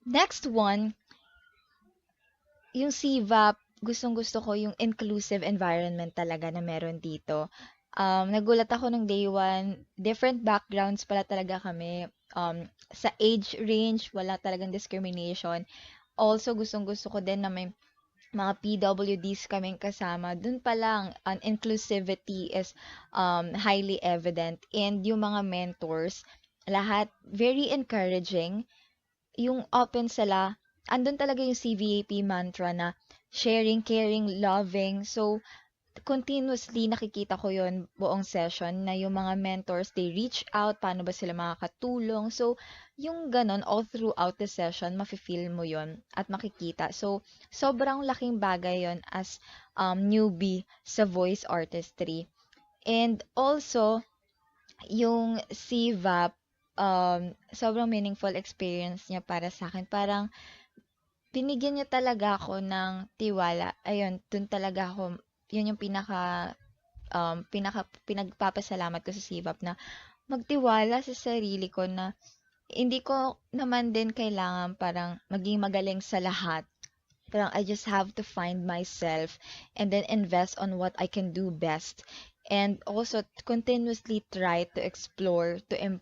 Next one, yung CVAP, gustong-gusto ko yung inclusive environment talaga na meron dito. Nagulat ako nung day one, different backgrounds pala talaga kami. Sa age range, wala talagang discrimination. Also, gustong-gusto ko din na may mga PWDs kaming kasama. Dun pa lang, an inclusivity is highly evident. And yung mga mentors, lahat very encouraging, yung open sila, andun talaga yung CVAP mantra na sharing, caring, loving. So, continuously nakikita ko yon buong session na yung mga mentors, they reach out, paano ba sila makakatulong. So, yung ganon, all throughout the session, mafe-feel mo yon at makikita. So, sobrang laking bagay yon as newbie sa voice artistry. And also, yung CVAP, sobrang meaningful experience niya para sa akin. Parang binigyan niya talaga ako ng tiwala. Ayun, dun talaga ako, yun yung pinagpapasalamat ko sa CVAP na magtiwala sa sarili ko na hindi ko naman din kailangan parang maging magaling sa lahat. Parang I just have to find myself and then invest on what I can do best. And also continuously try to explore, to improve